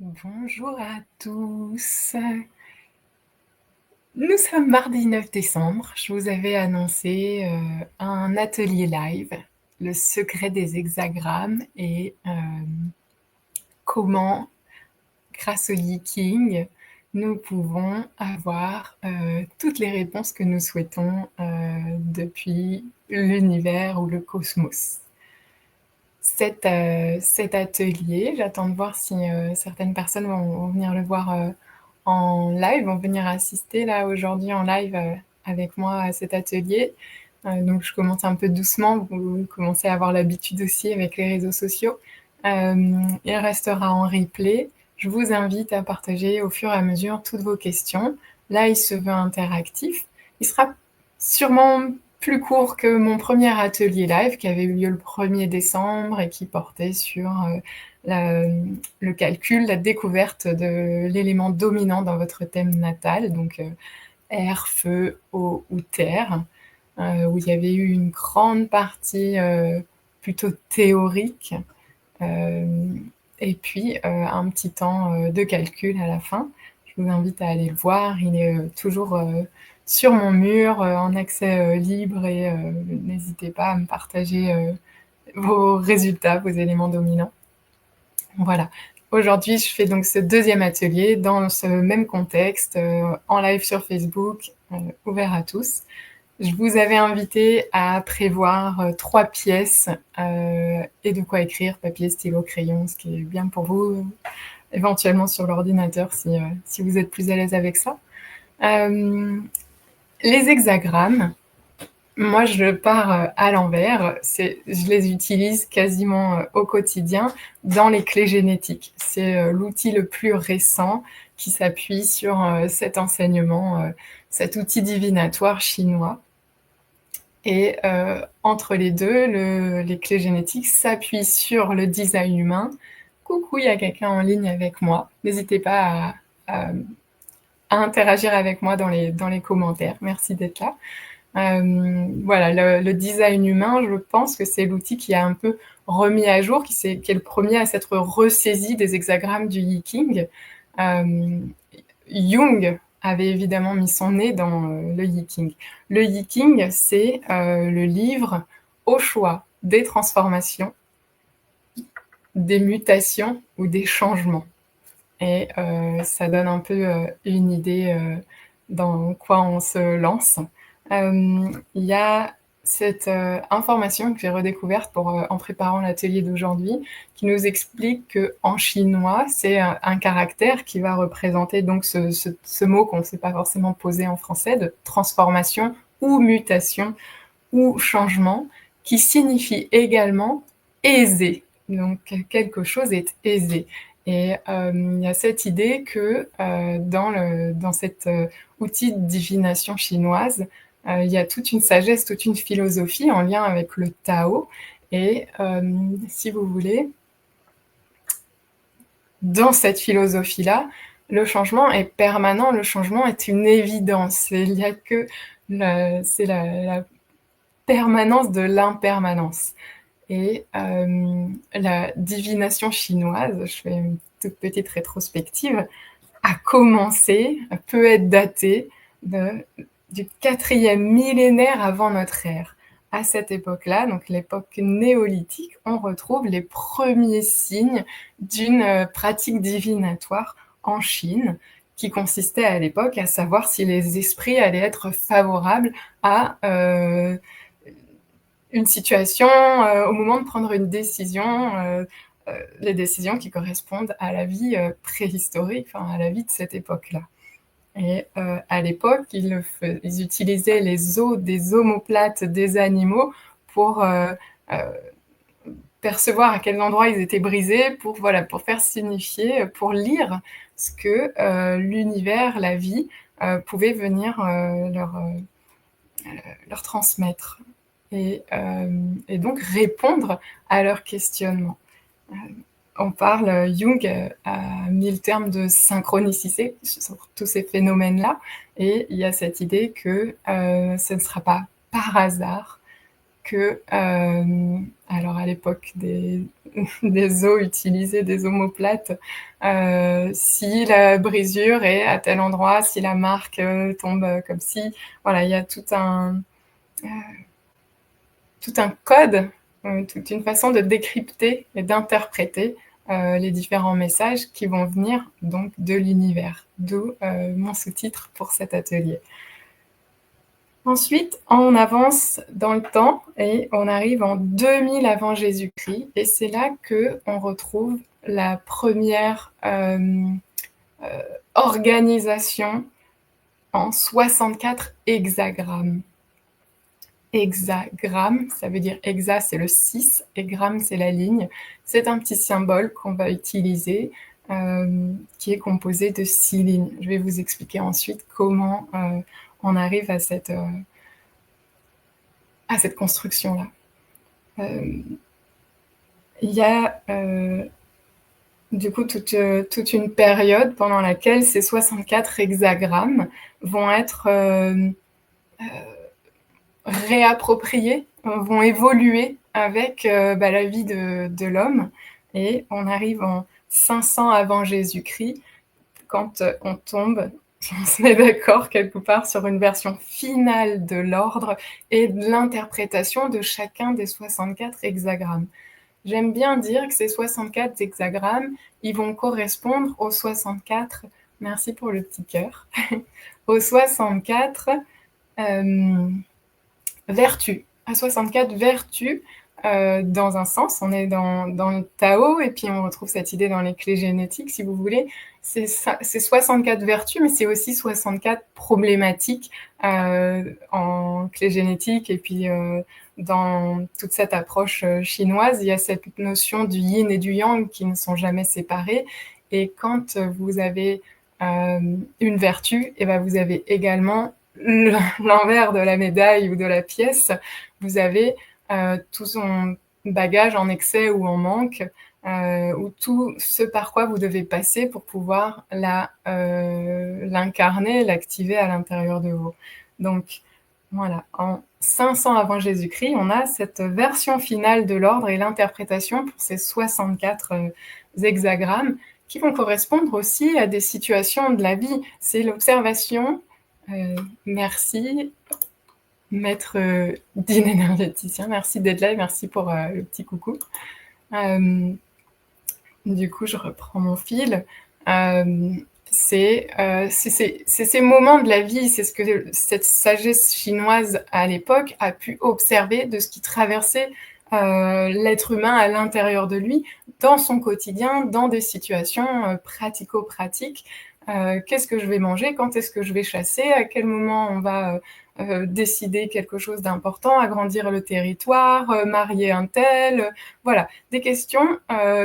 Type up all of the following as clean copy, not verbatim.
Bonjour à tous. Nous sommes mardi 9 décembre. Je vous avais annoncé, un atelier live, le secret des hexagrammes et comment, grâce au Yi-King, nous pouvons avoir, toutes les réponses que nous souhaitons, depuis l'univers ou le cosmos. Cet atelier, j'attends de voir si, certaines personnes vont venir le voir, en live, vont venir assister là aujourd'hui en live, avec moi à cet atelier. Donc je commence un peu doucement, vous commencez à avoir l'habitude aussi avec les réseaux sociaux. Il restera en replay. Je vous invite à partager au fur et à mesure toutes vos questions. Là, il se veut interactif. Il sera sûrement plus court que mon premier atelier live qui avait eu lieu le 1er décembre et qui portait sur le calcul, la découverte de l'élément dominant dans votre thème natal, donc air, feu, eau ou terre, où il y avait eu une grande partie plutôt théorique, et puis un petit temps de calcul à la fin. Je vous invite à aller le voir, il est toujours sur mon mur, en accès libre et n'hésitez pas à me partager vos résultats, vos éléments dominants. Voilà. Aujourd'hui, je fais donc ce deuxième atelier dans ce même contexte, en live sur Facebook, ouvert à tous. Je vous avais invité à prévoir 3 pièces et de quoi écrire, papier, stylo, crayon, ce qui est bien pour vous, éventuellement sur l'ordinateur si vous êtes plus à l'aise avec ça. Les hexagrammes, moi je pars à l'envers, je les utilise quasiment au quotidien dans les clés génétiques. C'est l'outil le plus récent qui s'appuie sur cet enseignement, cet outil divinatoire chinois. Et entre les deux, les clés génétiques s'appuient sur le design humain. Coucou, il y a quelqu'un en ligne avec moi. N'hésitez pas à interagir avec moi dans les commentaires. Merci d'être là. Voilà, le design humain, je pense que c'est l'outil qui a un peu remis à jour, qui est le premier à s'être ressaisi des hexagrammes du Yi-King. Jung avait évidemment mis son nez dans le Yi-King. Le Yi-King, c'est le livre au choix des transformations, des mutations ou des changements. Et ça donne un peu une idée dans quoi on se lance. Il y a cette information que j'ai redécouverte en préparant l'atelier d'aujourd'hui, qui nous explique qu'en chinois, c'est un caractère qui va représenter donc ce mot qu'on ne sait pas forcément poser en français, de transformation ou mutation ou changement, qui signifie également aisé. Donc quelque chose est aisé. Et il y a cette idée que dans cet outil de divination chinoise, il y a toute une sagesse, toute une philosophie en lien avec le Tao. Et si vous voulez, dans cette philosophie-là, le changement est permanent, le changement est une évidence. Et il n'y a que c'est la permanence de l'impermanence. Et la divination chinoise, je fais une toute petite rétrospective, a commencé, peut être datée du 4e millénaire avant notre ère. À cette époque-là, donc l'époque néolithique, on retrouve les premiers signes d'une pratique divinatoire en Chine, qui consistait à l'époque à savoir si les esprits allaient être favorables à une situation, au moment de prendre une décision, les décisions qui correspondent à la vie préhistorique, enfin à la vie de cette époque-là. Et à l'époque, ils utilisaient les os des omoplates des animaux pour percevoir à quel endroit ils étaient brisés, pour faire signifier, pour lire ce que l'univers, la vie, pouvait venir leur transmettre. Et donc répondre à leurs questionnements. On parle, Jung a mis le terme de synchronicité sur tous ces phénomènes-là, et il y a cette idée que ce ne sera pas par hasard que, alors à l'époque des os utilisés, des omoplates, si la brisure est à tel endroit, si la marque, tombe, comme ci, voilà, il y a tout un code, toute une façon de décrypter et d'interpréter, les différents messages qui vont venir donc de l'univers, d'où, mon sous-titre pour cet atelier. Ensuite, on avance dans le temps et on arrive en 2000 avant Jésus-Christ et c'est là qu'on retrouve la première, organisation en 64 hexagrammes. Hexagramme, ça veut dire hexa, c'est le 6 et gramme, c'est la ligne. C'est un petit symbole qu'on va utiliser, qui est composé de 6 lignes. Je vais vous expliquer ensuite comment, on arrive à cette construction-là. Il y a du coup toute une période pendant laquelle ces 64 hexagrammes vont être réappropriés, vont évoluer avec la vie de l'homme. Et on arrive en 500 avant Jésus-Christ, quand on tombe, on se met d'accord quelque part sur une version finale de l'ordre et de l'interprétation de chacun des 64 hexagrammes. J'aime bien dire que ces 64 hexagrammes, ils vont correspondre aux 64, merci pour le petit cœur, aux 64 vertus, à 64 vertus, dans un sens, on est dans le Tao, et puis on retrouve cette idée dans les clés génétiques, si vous voulez. C'est 64 vertus, mais c'est aussi 64 problématiques en clés génétiques, et puis dans toute cette approche chinoise, il y a cette notion du yin et du yang qui ne sont jamais séparés, et quand vous avez une vertu, et ben vous avez également l'envers de la médaille ou de la pièce, vous avez tout son bagage en excès ou en manque, ou tout ce par quoi vous devez passer pour pouvoir l'incarner, l'activer à l'intérieur de vous. Donc voilà, en 500 avant Jésus-Christ, on a cette version finale de l'ordre et l'interprétation pour ces 64 hexagrammes qui vont correspondre aussi à des situations de la vie. C'est l'observation. Merci, maître Dean énergéticien, merci d'être là et merci pour le petit coucou. Du coup, je reprends mon fil. C'est ces moments de la vie, c'est ce que cette sagesse chinoise à l'époque a pu observer de ce qui traversait l'être humain à l'intérieur de lui, dans son quotidien, dans des situations pratico-pratiques. Qu'est-ce que je vais manger? Quand est-ce que je vais chasser? À quel moment on va décider quelque chose d'important, agrandir le territoire, marier un tel, voilà, des questions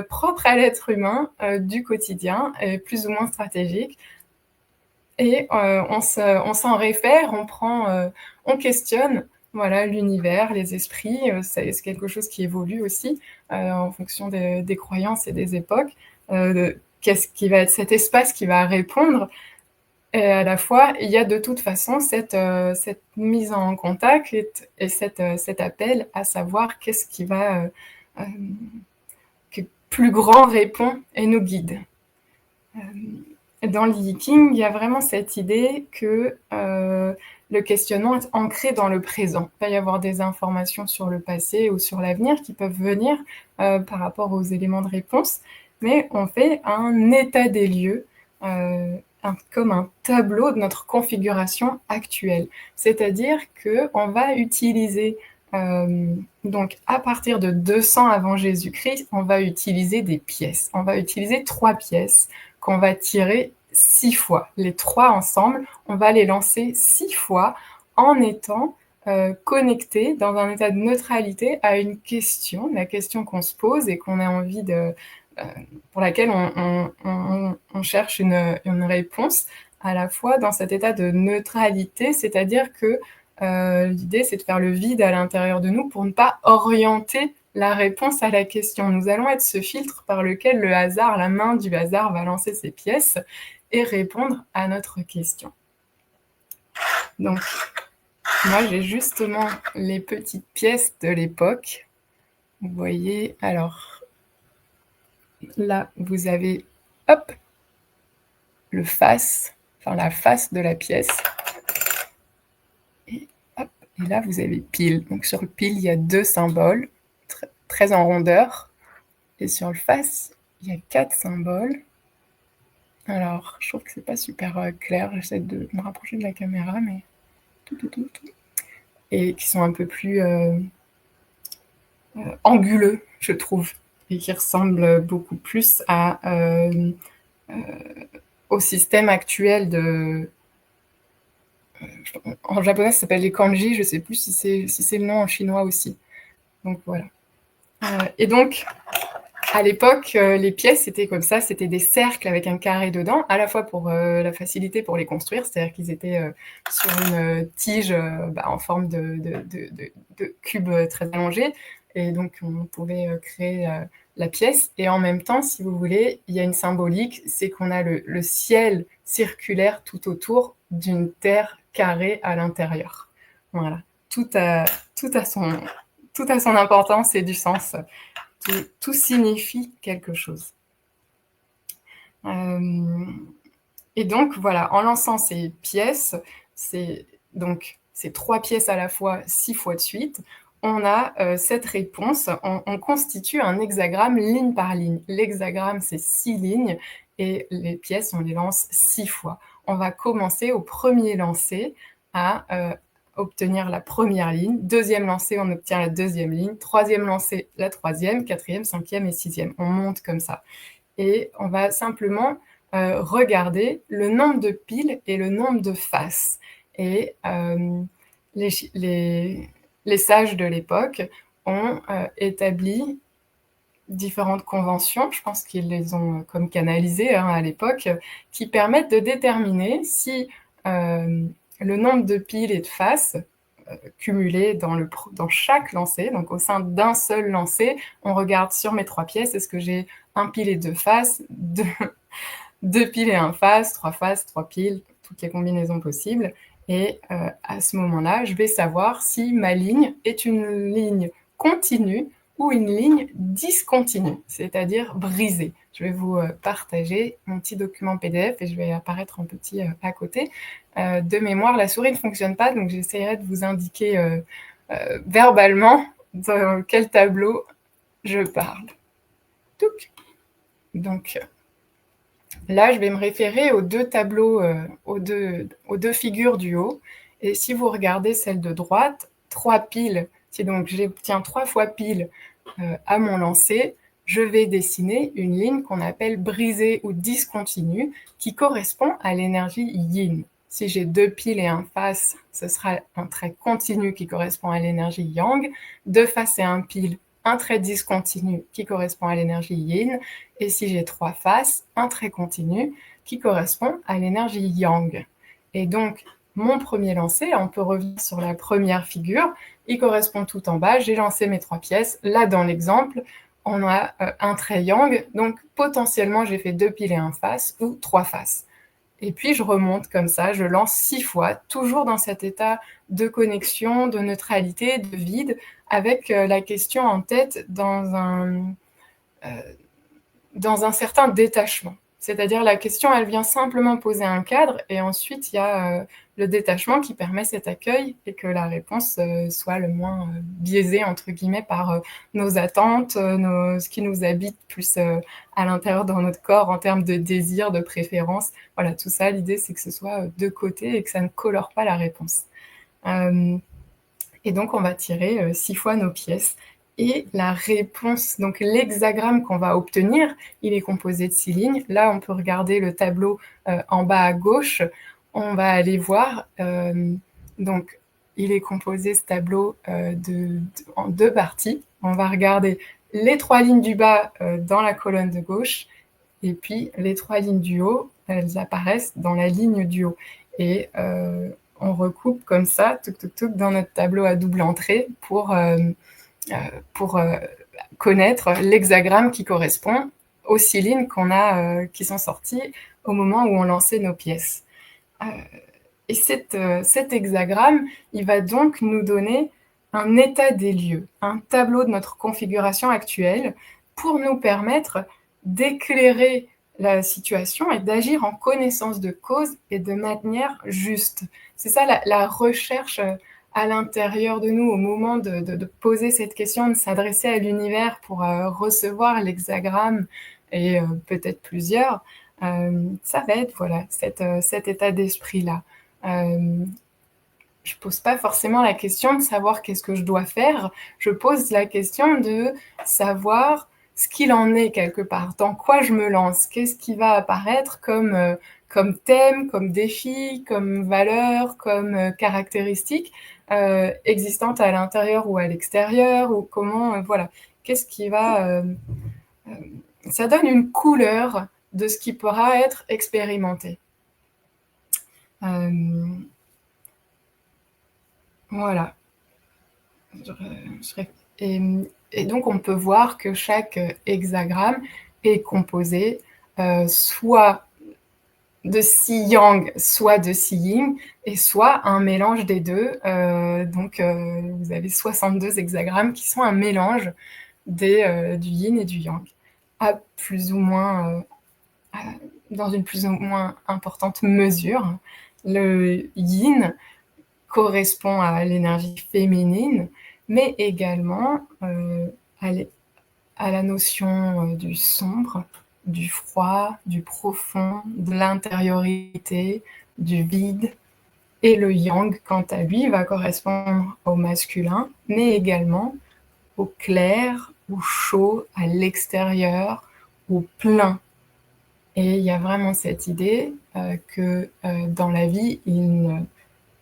propres à l'être humain du quotidien, plus ou moins stratégiques. Et on s'en réfère, on questionne, voilà, l'univers, les esprits, c'est quelque chose qui évolue aussi en fonction des croyances et des époques. Qu'est-ce qui va être cet espace qui va répondre? Et à la fois, il y a de toute façon cette mise en contact et cet appel à savoir qu'est-ce qui va que plus grand répond et nous guide. Dans le Yiking, il y a vraiment cette idée que le questionnement est ancré dans le présent. Il va y avoir des informations sur le passé ou sur l'avenir qui peuvent venir par rapport aux éléments de réponse, mais on fait un état des lieux, comme un tableau de notre configuration actuelle. C'est-à-dire qu'on va utiliser, donc à partir de 200 avant Jésus-Christ, on va utiliser des pièces. On va utiliser 3 pièces qu'on va tirer 6 fois. Les 3 ensemble, on va les lancer 6 fois en étant connectés dans un état de neutralité à une question, la question qu'on se pose et qu'on a envie de... pour laquelle on cherche une réponse, à la fois dans cet état de neutralité, c'est-à-dire que l'idée, c'est de faire le vide à l'intérieur de nous pour ne pas orienter la réponse à la question. Nous allons être ce filtre par lequel le hasard, la main du hasard va lancer ses pièces et répondre à notre question. Donc, Moi, j'ai justement les petites pièces de l'époque. Vous voyez, alors là, vous avez, hop, le face, enfin la face de la pièce. Et, hop, et là, vous avez pile. Donc sur le pile, il y a 2 symboles, très en rondeur. Et sur le face, il y a 4 symboles. Alors, je trouve que c'est pas super clair. J'essaie de me rapprocher de la caméra, mais tout. Et qui sont un peu plus anguleux, je trouve, et qui ressemblent beaucoup plus au système actuel de... En japonais, ça s'appelle les kanji, je ne sais plus si c'est le nom en chinois aussi. Donc voilà. Et donc, à l'époque, les pièces, c'était comme ça, c'était des cercles avec un carré dedans, à la fois pour la facilité pour les construire, c'est-à-dire qu'ils étaient sur une tige en forme de cube très allongé, et donc on pouvait créer la pièce. Et en même temps, si vous voulez, il y a une symbolique, c'est qu'on a le ciel circulaire tout autour d'une terre carrée à l'intérieur. Voilà, tout a son importance et du sens. Tout signifie quelque chose. Et donc, voilà, en lançant ces pièces, donc ces 3 pièces à la fois, 6 fois de suite, on a cette réponse. On constitue un hexagramme ligne par ligne. L'hexagramme, c'est 6 lignes, et les pièces, on les lance 6 fois. On va commencer au premier lancer à obtenir la première ligne. Deuxième lancer, on obtient la deuxième ligne. Troisième lancer, la troisième. Quatrième, cinquième et sixième. On monte comme ça. Et on va simplement regarder le nombre de piles et le nombre de faces. Et les sages de l'époque ont établi différentes conventions, je pense qu'ils les ont comme canalisées à l'époque, qui permettent de déterminer si le nombre de piles et de faces cumulées dans chaque lancer, donc au sein d'un seul lancer, on regarde sur mes 3 pièces, est-ce que j'ai un pile et 2 faces, 2 piles et 1 face, 3 faces, 3 piles, toutes les combinaisons possibles. Et à ce moment-là, je vais savoir si ma ligne est une ligne continue ou une ligne discontinue, c'est-à-dire brisée. Je vais vous partager mon petit document PDF et je vais apparaître en petit à côté. De mémoire, la souris ne fonctionne pas, donc j'essaierai de vous indiquer verbalement dans quel tableau je parle. Donc là, je vais me référer aux 2 tableaux, aux deux figures du haut. Et si vous regardez celle de droite, 3 piles, si donc j'obtiens 3 fois pile à mon lancer, je vais dessiner une ligne qu'on appelle brisée ou discontinue, qui correspond à l'énergie yin. Si j'ai 2 piles et 1 face, ce sera un trait continu qui correspond à l'énergie yang. 2 faces et 1 pile, un trait discontinu qui correspond à l'énergie yin. Et si j'ai 3 faces, un trait continu qui correspond à l'énergie yang. Et donc, mon premier lancer, on peut revenir sur la première figure, il correspond tout en bas, j'ai lancé mes 3 pièces. Là, dans l'exemple, on a un trait yang, donc potentiellement, j'ai fait 2 piles et 1 face ou 3 faces. Et puis, je remonte comme ça, je lance 6 fois, toujours dans cet état de connexion, de neutralité, de vide, avec la question en tête dans un certain détachement. C'est-à-dire la question, elle vient simplement poser un cadre et ensuite il y a le détachement qui permet cet accueil et que la réponse soit le moins biaisée entre guillemets par nos attentes, ce qui nous habite plus à l'intérieur dans notre corps en termes de désir, de préférence. Voilà, tout ça, l'idée c'est que ce soit de côté et que ça ne colore pas la réponse. Et donc on va tirer 6 fois nos pièces. Et la réponse, donc l'hexagramme qu'on va obtenir, il est composé de 6 lignes. Là, on peut regarder le tableau en bas à gauche. On va aller voir, donc il est composé, ce tableau, en 2 parties. On va regarder les 3 lignes du bas dans la colonne de gauche, et puis les 3 lignes du haut, elles apparaissent dans la ligne du haut. Et on recoupe comme ça, dans notre tableau à double entrée pour connaître l'hexagramme qui correspond aux 6 lignes qui sont sorties au moment où on lançait nos pièces. Et cet hexagramme, il va donc nous donner un état des lieux, un tableau de notre configuration actuelle pour nous permettre d'éclairer la situation et d'agir en connaissance de cause et de manière juste. C'est ça la recherche à l'intérieur de nous au moment de poser cette question, de s'adresser à l'univers pour recevoir l'hexagramme et peut-être plusieurs. Ça va être voilà, cet état d'esprit-là. Je pose pas forcément la question de savoir qu'est-ce que je dois faire, je pose la question de savoir ce qu'il en est quelque part, dans quoi je me lance, qu'est-ce qui va apparaître comme thème, comme défi, comme valeur, comme caractéristique existante à l'intérieur ou à l'extérieur, ou comment, voilà, qu'est-ce qui va... ça donne une couleur de ce qui pourra être expérimenté. Voilà. Et, et donc, on peut voir que chaque hexagramme est composé soit de 6 yang, soit de 6 yin, et soit un mélange des deux. Donc, vous avez 62 hexagrammes qui sont un mélange du yin et du yang, à plus ou moins, dans une plus ou moins importante mesure. Le yin correspond à l'énergie féminine, mais également à la notion du sombre, du froid, du profond, de l'intériorité, du vide. Et le yang, quant à lui, va correspondre au masculin, mais également au clair, au chaud, à l'extérieur, au plein. Et il y a vraiment cette idée que dans la vie, il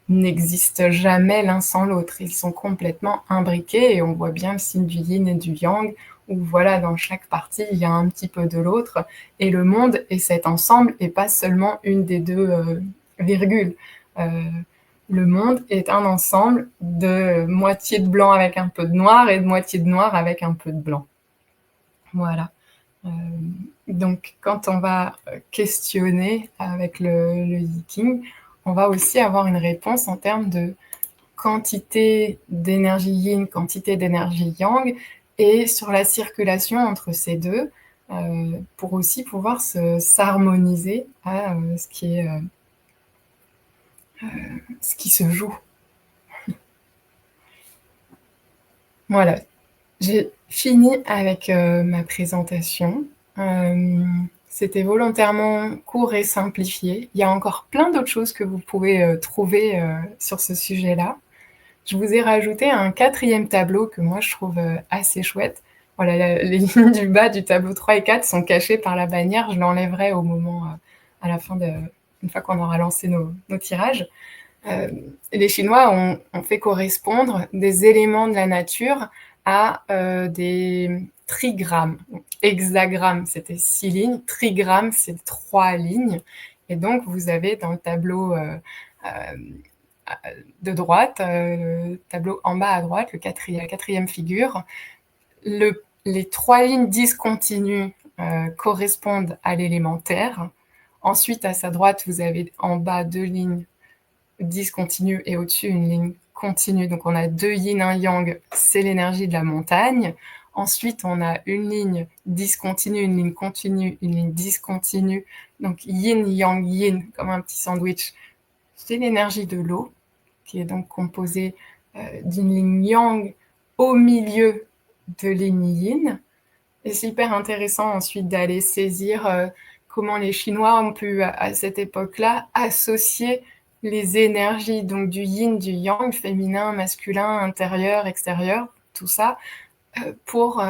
n'existent jamais l'un sans l'autre. Ils sont complètement imbriqués et on voit bien le signe du yin et du yang, où voilà, dans chaque partie, il y a un petit peu de l'autre. Et le monde est cet ensemble et pas seulement une des deux virgules. Le monde est un ensemble de moitié de blanc avec un peu de noir et de moitié de noir avec un peu de blanc. Voilà. Donc, quand on va questionner avec le Yiking, on va aussi avoir une réponse en termes de quantité d'énergie yin, quantité d'énergie yang, et sur la circulation entre ces deux, pour aussi pouvoir s'harmoniser à ce qui se joue. Voilà, j'ai fini avec ma présentation. C'était volontairement court et simplifié. Il y a encore plein d'autres choses que vous pouvez trouver sur ce sujet-là. Je vous ai rajouté un 4e tableau que moi je trouve assez chouette. Voilà, les lignes du bas du tableau 3 et 4 sont cachées par la bannière. Je l'enlèverai au moment, à la fin une fois qu'on aura lancé nos tirages. Les Chinois ont fait correspondre des éléments de la nature à des trigrammes. Hexagramme, c'était 6 lignes. Trigramme, c'est 3 lignes. Et donc, vous avez dans le tableau de droite, le tableau en bas à droite, la 4e figure, les 3 lignes discontinues correspondent à l'élémentaire. Ensuite, à sa droite, vous avez en bas 2 lignes discontinues et au-dessus une ligne continue. Donc on a 2 yin, 1 yang, c'est l'énergie de la montagne. Ensuite, on a une ligne discontinue, une ligne continue, une ligne discontinue. Donc yin, yang, yin, comme un petit sandwich. C'est l'énergie de l'eau, qui est donc composée d'une ligne yang au milieu de ligne yin. Et c'est hyper intéressant ensuite d'aller saisir comment les Chinois ont pu, à cette époque-là, associer les énergies, donc du yin, du yang, féminin, masculin, intérieur, extérieur, tout ça, pour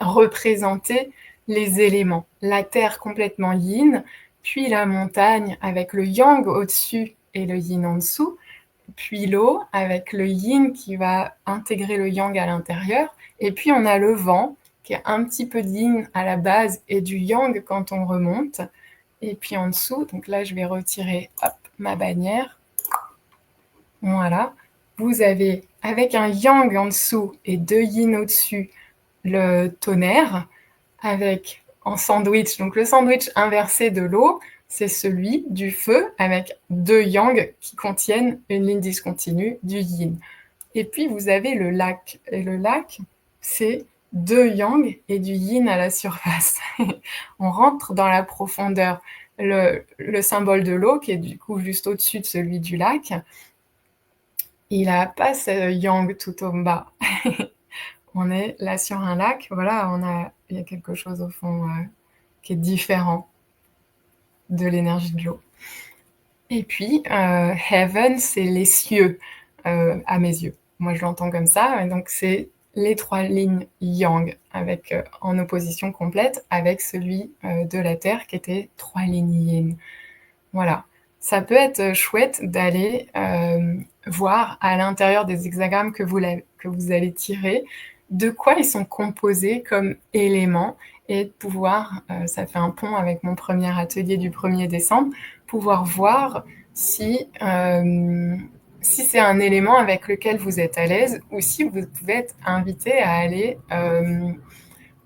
représenter les éléments. La terre complètement yin, puis la montagne avec le yang au-dessus et le yin en dessous, puis l'eau avec le yin qui va intégrer le yang à l'intérieur, et puis on a le vent qui est un petit peu de yin à la base et du yang quand on remonte, et puis en dessous, donc là je vais retirer hop, ma bannière, voilà, vous avez avec un yang en dessous et 2 yin au-dessus le tonnerre, avec en sandwich. Donc le sandwich inversé de l'eau, c'est celui du feu avec 2 yang qui contiennent une ligne discontinue du yin. Et puis vous avez le lac. Et le lac, c'est 2 yang et du yin à la surface. On rentre dans la profondeur. Le symbole de l'eau, qui est du coup juste au-dessus de celui du lac, il n'a pas ce yang tout au bas. On est là sur un lac, voilà, il y a quelque chose au fond qui est différent de l'énergie de l'eau. Et puis, heaven, c'est les cieux, à mes yeux. Moi, je l'entends comme ça, et donc c'est les 3 lignes yang, avec, en opposition complète avec celui de la Terre qui était 3 lignes yin. Voilà. Ça peut être chouette d'aller voir à l'intérieur des hexagrammes que vous allez tirer, de quoi ils sont composés comme éléments, et de pouvoir, ça fait un pont avec mon premier atelier du 1er décembre, pouvoir voir si c'est un élément avec lequel vous êtes à l'aise, ou si vous pouvez être invité à aller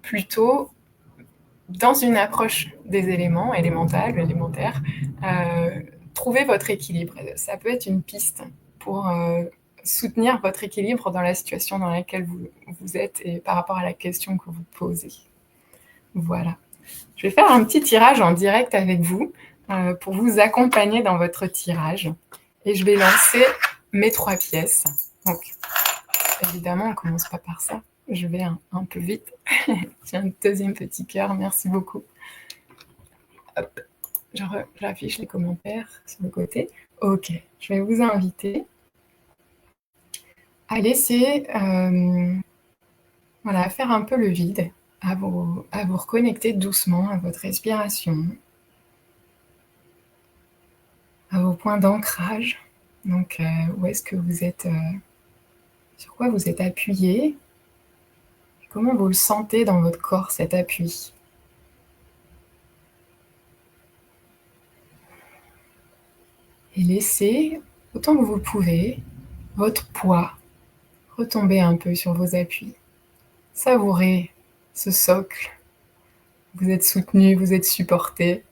plutôt dans une approche des éléments, élémentaires, trouver votre équilibre. Ça peut être une piste pour soutenir votre équilibre dans la situation dans laquelle vous êtes et par rapport à la question que vous posez. Voilà. Je vais faire un petit tirage en direct avec vous pour vous accompagner dans votre tirage. Et je vais lancer mes 3 pièces. Donc, évidemment, on ne commence pas par ça. Je vais un peu vite. J'ai un deuxième petit cœur, merci beaucoup. Hop, j'affiche les commentaires sur le côté. Ok, je vais vous inviter à laisser, voilà, faire un peu le vide, à vous reconnecter doucement à votre respiration, à vos points d'ancrage. Donc, où est-ce que vous êtes, sur quoi vous êtes appuyé, comment vous le sentez dans votre corps, cet appui. Et laissez, autant que vous pouvez, votre poids retomber un peu sur vos appuis. Savourez ce socle. Vous êtes soutenu, vous êtes supporté.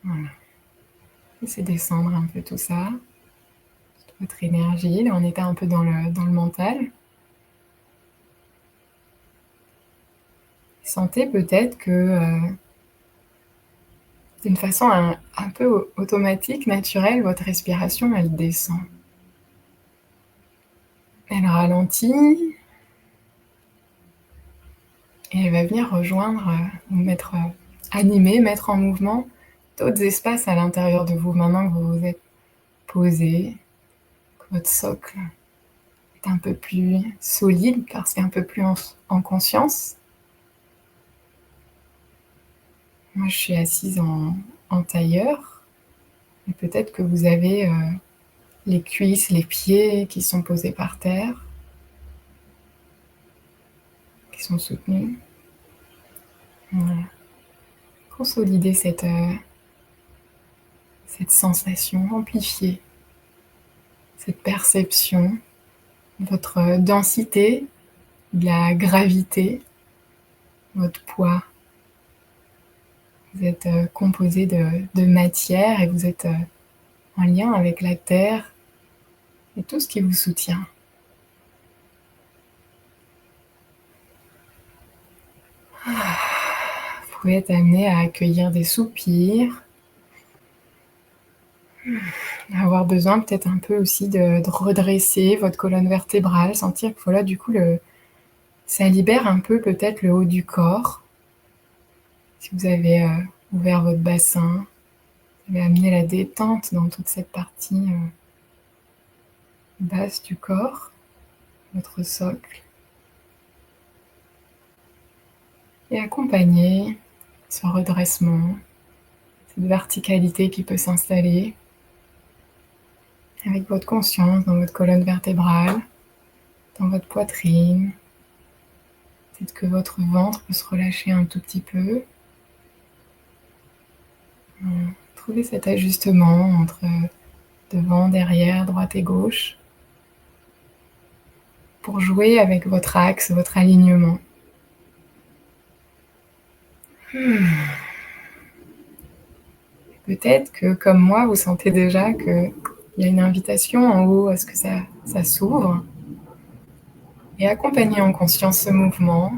Voilà. Laissez descendre un peu tout ça, votre énergie. Là, on était un peu dans le mental. Sentez peut-être que d'une façon un peu automatique, naturelle, votre respiration, elle descend. Elle ralentit et elle va venir rejoindre, mettre en mouvement d'autres espaces à l'intérieur de vous. Maintenant que vous vous êtes posé, que votre socle est un peu plus solide, parce qu'il est un peu plus en conscience. Moi, je suis assise en tailleur, et peut-être que vous avez les cuisses, les pieds qui sont posés par terre, qui sont soutenus. Voilà. Consolidez cette sensation, amplifiez cette perception, votre densité, de la gravité, votre poids. Vous êtes composé de matière et vous êtes en lien avec la terre et tout ce qui vous soutient. Vous pouvez être amené à accueillir des soupirs, avoir besoin peut-être un peu aussi de redresser votre colonne vertébrale, sentir que voilà, du coup, ça libère un peu peut-être le haut du corps. Si vous avez ouvert votre bassin, vous avez amené la détente dans toute cette partie basse du corps, votre socle. Et accompagner ce redressement, cette verticalité qui peut s'installer avec votre conscience dans votre colonne vertébrale, dans votre poitrine. Peut-être que votre ventre peut se relâcher un tout petit peu. Trouvez cet ajustement entre devant, derrière, droite et gauche pour jouer avec votre axe, votre alignement. Peut-être que, comme moi, vous sentez déjà qu'il y a une invitation en haut à ce que ça s'ouvre. Et accompagner en conscience ce mouvement.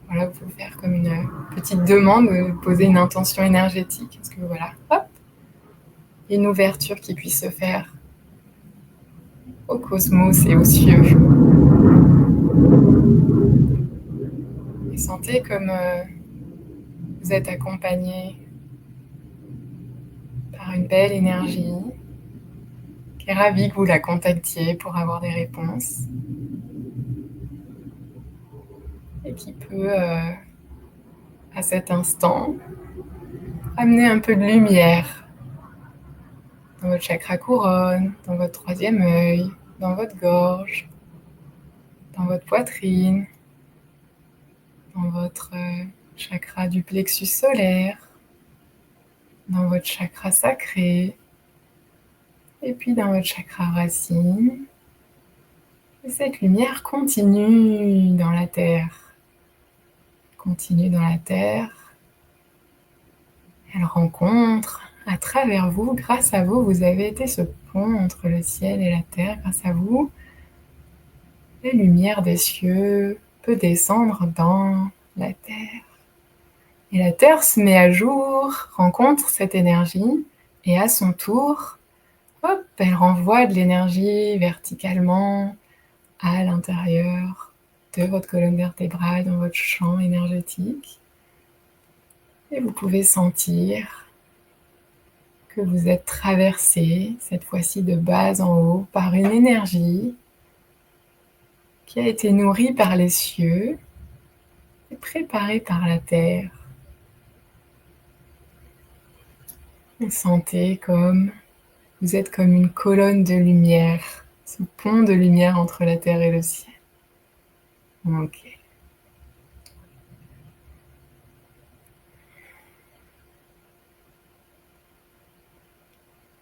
Voilà, vous pouvez faire comme une petite demande, poser une intention énergétique. Est-ce que voilà, hop, une ouverture qui puisse se faire au cosmos et aux cieux. Et sentez comme vous êtes accompagné par une belle énergie qui est ravie que vous la contactiez pour avoir des réponses et qui peut, à cet instant, amener un peu de lumière dans votre chakra couronne, dans votre troisième œil, dans votre gorge, dans votre poitrine, dans votre chakra du plexus solaire, dans votre chakra sacré, et puis dans votre chakra racine. Et cette lumière continue dans la terre. Continue dans la terre. Elle rencontre à travers vous, grâce à vous, vous avez été ce pont entre le ciel et la terre. Grâce à vous, la lumière des cieux peut descendre dans la terre. Et la terre se met à jour, rencontre cette énergie, et à son tour, hop, elle renvoie de l'énergie verticalement à l'intérieur de votre colonne vertébrale, dans votre champ énergétique. Et vous pouvez sentir que vous êtes traversé, cette fois-ci de bas en haut, par une énergie qui a été nourrie par les cieux et préparée par la terre. Vous sentez comme vous êtes comme une colonne de lumière, ce pont de lumière entre la terre et le ciel. Ok.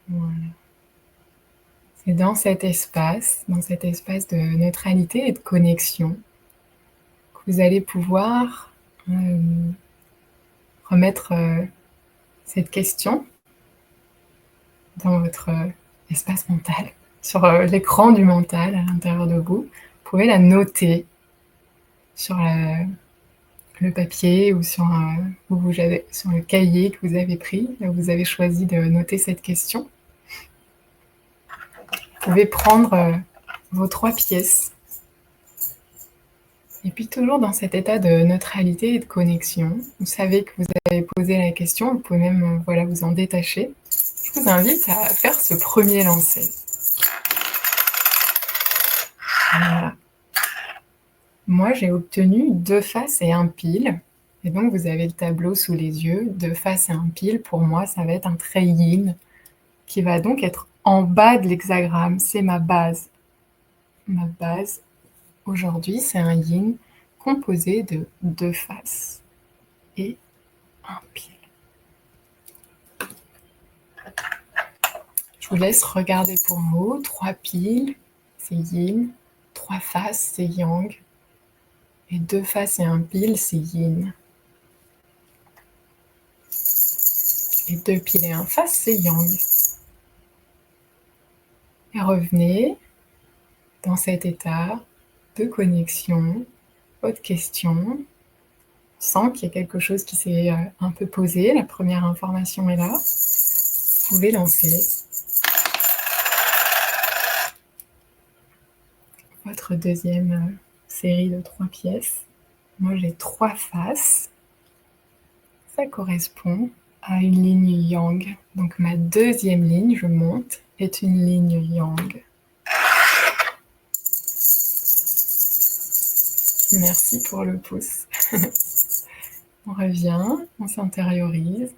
Voilà. C'est dans cet espace de neutralité et de connexion, que vous allez pouvoir remettre cette question dans votre espace mental, sur l'écran du mental à l'intérieur de vous. Vous pouvez la noter sur le papier ou sur le cahier que vous avez pris. Là, vous avez choisi de noter cette question. Vous pouvez prendre vos 3 pièces. Et puis toujours dans cet état de neutralité et de connexion, vous savez que vous avez posé la question, vous pouvez même voilà, vous en détacher. Je vous invite à faire ce premier lancer. Voilà. Moi, j'ai obtenu 2 faces et un pile. Et donc, vous avez le tableau sous les yeux. 2 faces et un pile, pour moi, ça va être un trait yin qui va donc être en bas de l'hexagramme. C'est ma base. Ma base, aujourd'hui, c'est un yin composé de 2 faces et un pile. Je vous laisse regarder pour vous. 3 piles, c'est yin. 3 faces, c'est yang. Et 2 faces et un pile, c'est yin. Et 2 piles et un face, c'est yang. Et revenez dans cet état de connexion. Autre question. Sans qu'il y ait quelque chose qui s'est un peu posé. La première information est là. Vous pouvez lancer votre deuxième série de 3 pièces. Moi, j'ai 3 faces. Ça correspond à une ligne yang. Donc ma deuxième ligne, je monte, est une ligne yang. Merci pour le pouce. On revient, on s'intériorise.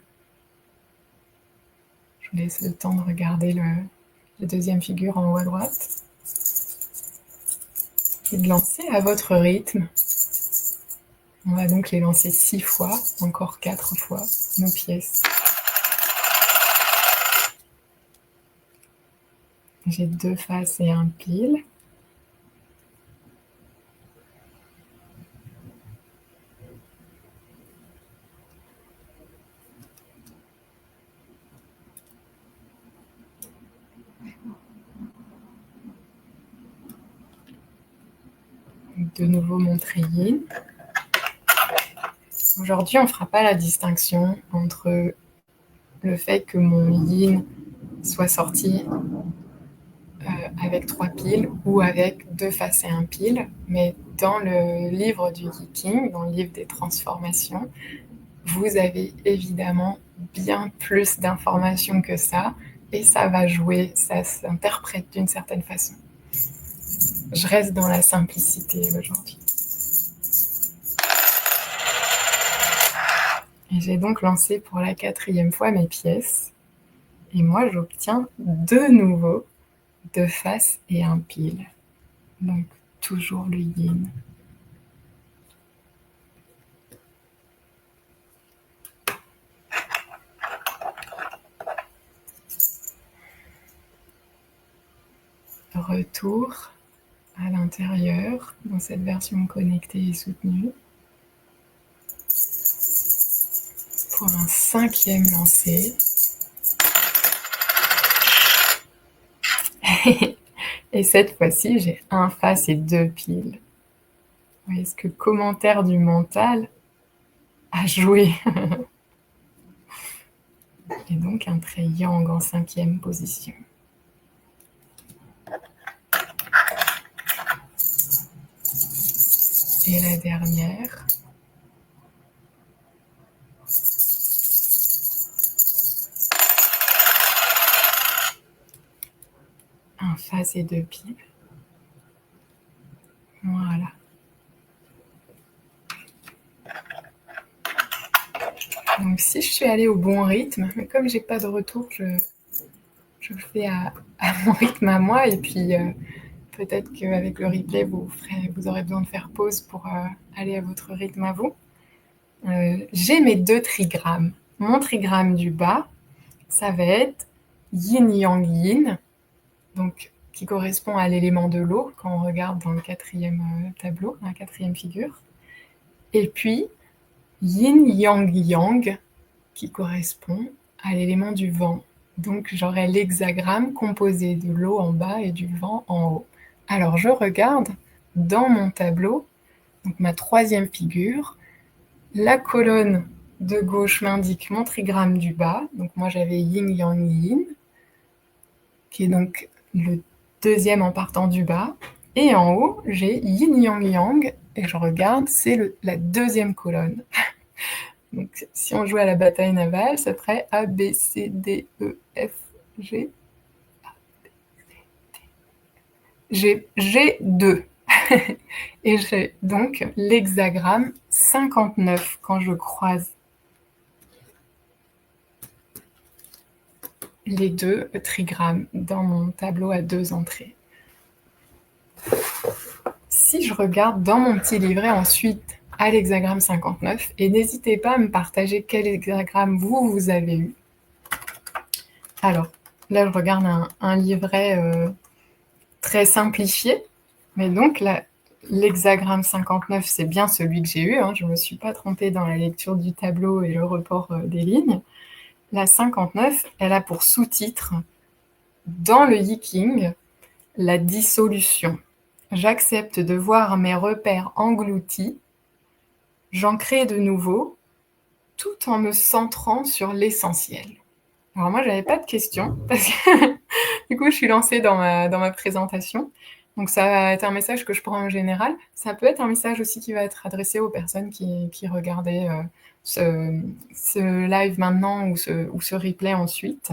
Je vous laisse le temps de regarder la deuxième figure en haut à droite. Et de lancer à votre rythme. On va donc les lancer 6 fois, encore 4 fois, nos pièces. J'ai 2 faces et un pile. de nouveau montrer yin. Aujourd'hui, on ne fera pas la distinction entre le fait que mon yin soit sorti avec 3 piles ou avec 2 faces et 1 pile, mais dans le livre du Yi King, dans le livre des transformations, vous avez évidemment bien plus d'informations que ça, et ça va jouer, ça s'interprète d'une certaine façon. Je reste dans la simplicité aujourd'hui. Et j'ai donc lancé pour la 4e fois mes pièces, et moi j'obtiens de nouveau 2 faces et 1 pile. Donc toujours le yin. Retour à l'intérieur dans cette version connectée et soutenue pour un 5e lancer. Et cette fois-ci, j'ai 1 face et 2 piles. Vous voyez ce que le commentaire du mental a joué. Et donc un trait yang en 5e position. Et la dernière. Un face et 2 piles. Voilà. Donc si je suis allée au bon rythme, mais comme j'ai pas de retour, je le fais à mon rythme à moi, et puis peut-être qu'avec le replay, vous aurez besoin de faire pause pour aller à votre rythme à vous. J'ai mes 2 trigrammes. Mon trigramme du bas, ça va être yin yang yin, donc qui correspond à l'élément de l'eau quand on regarde dans le 4e tableau, la 4e figure. Et puis yin yang yang, qui correspond à l'élément du vent. Donc j'aurai l'hexagramme composé de l'eau en bas et du vent en haut. Alors je regarde dans mon tableau, donc ma 3e figure, la colonne de gauche m'indique mon trigramme du bas, donc moi j'avais yin yang yin, qui est donc le 2e en partant du bas, et en haut j'ai yin yang yang, et je regarde, c'est la 2e colonne. Donc si on jouait à la bataille navale, ça ferait A, B, C, D, E, F, G, j'ai 2. Et j'ai donc l'hexagramme 59 quand je croise les 2 trigrammes dans mon tableau à 2 entrées. Si je regarde dans mon petit livret ensuite à l'hexagramme 59, et n'hésitez pas à me partager quel hexagramme vous avez eu. Alors, là je regarde un livret très simplifié, mais donc l'hexagramme 59, c'est bien celui que j'ai eu, hein, je ne me suis pas trompée dans la lecture du tableau et le report des lignes. La 59, elle a pour sous-titre, dans le Yi King, la dissolution. J'accepte de voir mes repères engloutis, j'en crée de nouveaux, tout en me centrant sur l'essentiel. Alors moi, j'avais pas de questions, parce que du coup, je suis lancée dans ma présentation. Donc ça va être un message que je prends en général. Ça peut être un message aussi qui va être adressé aux personnes qui regardaient ce live maintenant ou ce replay ensuite.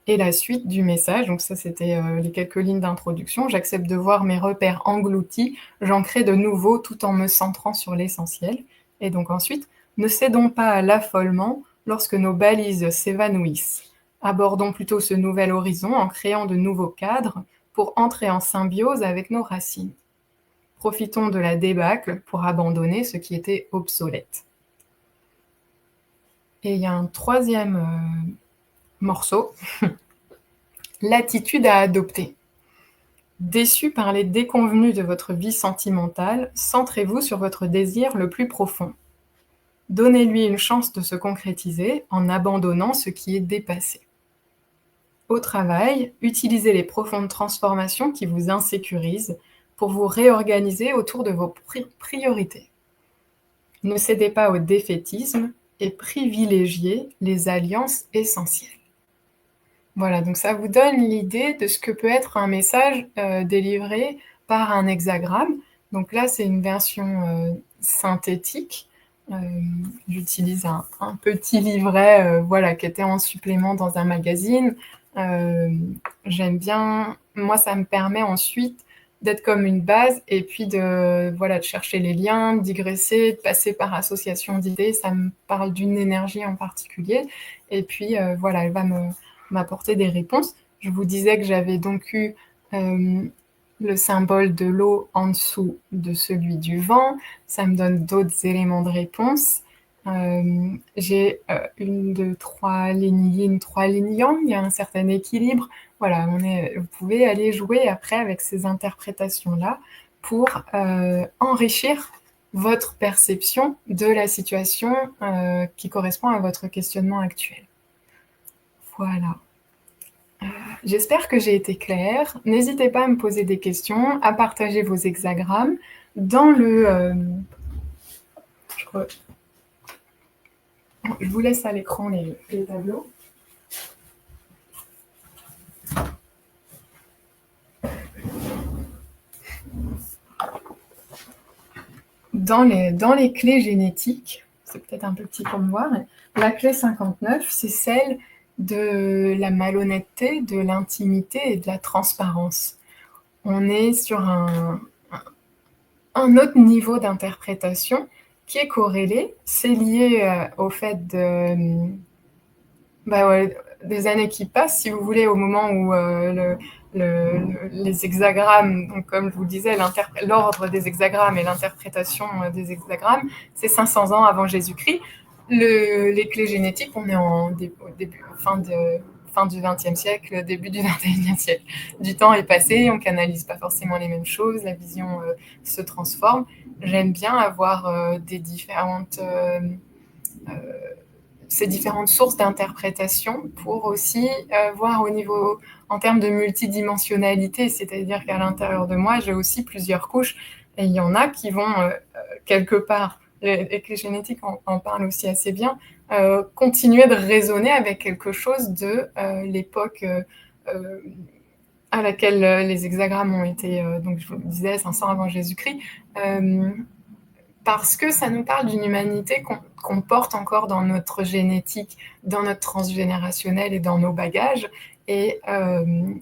Et la suite du message, donc ça c'était les quelques lignes d'introduction. J'accepte de voir mes repères engloutis, j'en crée de nouveaux tout en me centrant sur l'essentiel. Et donc ensuite, ne cédons pas à l'affolement lorsque nos balises s'évanouissent. Abordons plutôt ce nouvel horizon en créant de nouveaux cadres pour entrer en symbiose avec nos racines. Profitons de la débâcle pour abandonner ce qui était obsolète. Et il y a un 3e morceau, l'attitude à adopter. Déçu par les déconvenues de votre vie sentimentale, centrez-vous sur votre désir le plus profond. Donnez-lui une chance de se concrétiser en abandonnant ce qui est dépassé. Au travail, utilisez les profondes transformations qui vous insécurisent pour vous réorganiser autour de vos priorités. Ne cédez pas au défaitisme et privilégiez les alliances essentielles. Voilà, donc ça vous donne l'idée de ce que peut être un message, délivré par un hexagramme. Donc là, c'est une version, synthétique. J'utilise un petit livret, voilà, qui était en supplément dans un magazine. J'aime bien, moi, ça me permet ensuite d'être comme une base et puis de chercher les liens, de digresser, de passer par association d'idées. Ça me parle d'une énergie en particulier et puis, elle va m'apporter des réponses. Je vous disais que j'avais donc eu le symbole de l'eau en dessous de celui du vent. Ça me donne d'autres éléments de réponse. J'ai 1, 2, 3 lignes yin, 3 lignes yang. Il y a un certain équilibre. Voilà, vous pouvez aller jouer après avec ces interprétations-là pour enrichir votre perception de la situation qui correspond à votre questionnement actuel. Voilà. J'espère que j'ai été claire. N'hésitez pas à me poser des questions, à partager vos hexagrammes. Dans le... je vous laisse à l'écran les tableaux. Dans les clés génétiques, c'est peut-être un peu petit pour me voir, la clé 59, c'est celle de la malhonnêteté, de l'intimité et de la transparence. On est sur un autre niveau d'interprétation qui est corrélé. C'est lié au fait des années qui passent, si vous voulez, au moment où les hexagrammes, donc comme je vous le disais, l'ordre des hexagrammes et l'interprétation des hexagrammes, c'est 500 ans avant Jésus-Christ. Les clés génétiques, on est fin du XXe siècle, début du XXIe siècle. Du temps est passé, on canalise pas forcément les mêmes choses, la vision se transforme. J'aime bien avoir ces différentes sources d'interprétation pour aussi voir au niveau, en termes de multidimensionnalité, c'est-à-dire qu'à l'intérieur de moi, j'ai aussi plusieurs couches, et il y en a qui vont quelque part, les clés génétiques en parlent aussi assez bien, continuer de résonner avec quelque chose de l'époque à laquelle les hexagrammes ont été, donc je vous le disais, 500 avant Jésus-Christ, parce que ça nous parle d'une humanité qu'on porte encore dans notre génétique, dans notre transgénérationnel et dans nos bagages. Et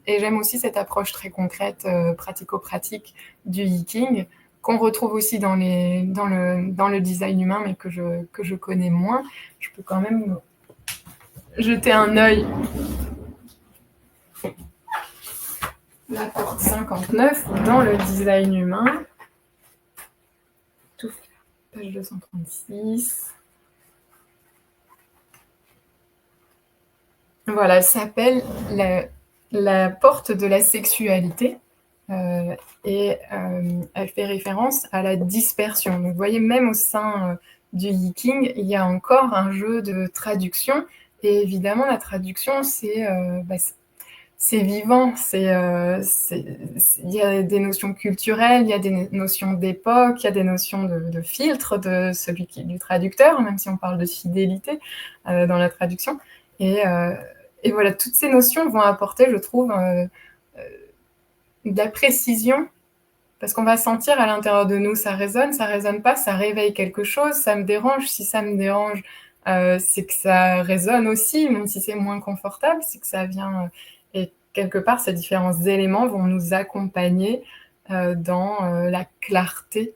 j'aime aussi cette approche très concrète, pratico-pratique du Yiking, qu'on retrouve aussi dans le design humain, mais que je connais moins. Je peux quand même jeter un œil. La porte 59 dans le design humain. Page 236. Voilà, elle s'appelle la porte de la sexualité et elle fait référence à la dispersion. Donc, vous voyez, même au sein du Yiking, il y a encore un jeu de traduction. Et évidemment, la traduction, c'est vivant, il y a des notions culturelles, il y a des notions d'époque, il y a des notions de filtre de du traducteur, même si on parle de fidélité dans la traduction. Et voilà, toutes ces notions vont apporter, je trouve, de la précision, parce qu'on va sentir à l'intérieur de nous, ça résonne pas, ça réveille quelque chose, ça me dérange. Si ça me dérange, c'est que ça résonne aussi, même si c'est moins confortable, c'est que ça vient... et quelque part, ces différents éléments vont nous accompagner dans la clarté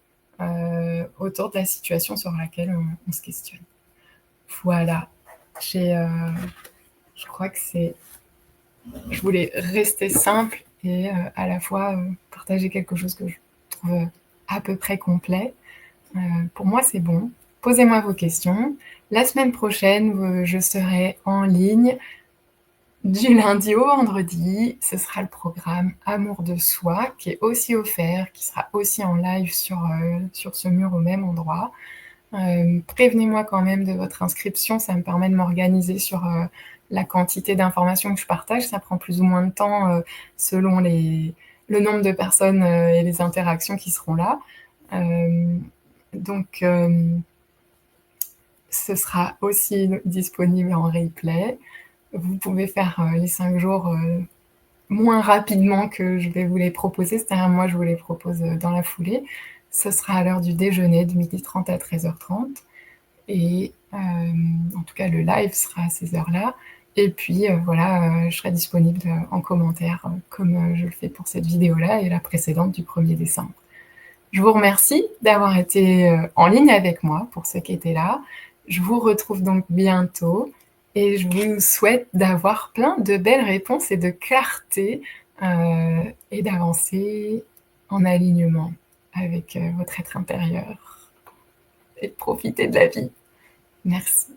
autour de la situation sur laquelle on se questionne. Voilà. Je crois que je voulais rester simple et à la fois partager quelque chose que je trouve à peu près complet. Pour moi, c'est bon. Posez-moi vos questions. La semaine prochaine, je serai en ligne du lundi au vendredi. Ce sera le programme Amour de soi qui est aussi offert, qui sera aussi en live sur ce mur au même endroit. Prévenez-moi quand même de votre inscription, ça me permet de m'organiser sur la quantité d'informations que je partage. Ça prend plus ou moins de temps selon le nombre de personnes, et les interactions qui seront là. Donc ce sera aussi disponible en replay. Vous pouvez faire, les 5 jours, moins rapidement que je vais vous les proposer, c'est-à-dire moi je vous les propose, dans la foulée. Ce sera à l'heure du déjeuner de 12:30 à 13:30 et en tout cas le live sera à ces heures-là et puis, voilà, je serai disponible, en commentaire, comme, je le fais pour cette vidéo-là et la précédente du 1er décembre. Je vous remercie d'avoir été, en ligne avec moi, pour ceux qui étaient là. Je vous retrouve donc bientôt et je vous souhaite d'avoir plein de belles réponses et de clarté, et d'avancer en alignement avec, votre être intérieur et de profiter de la vie. Merci.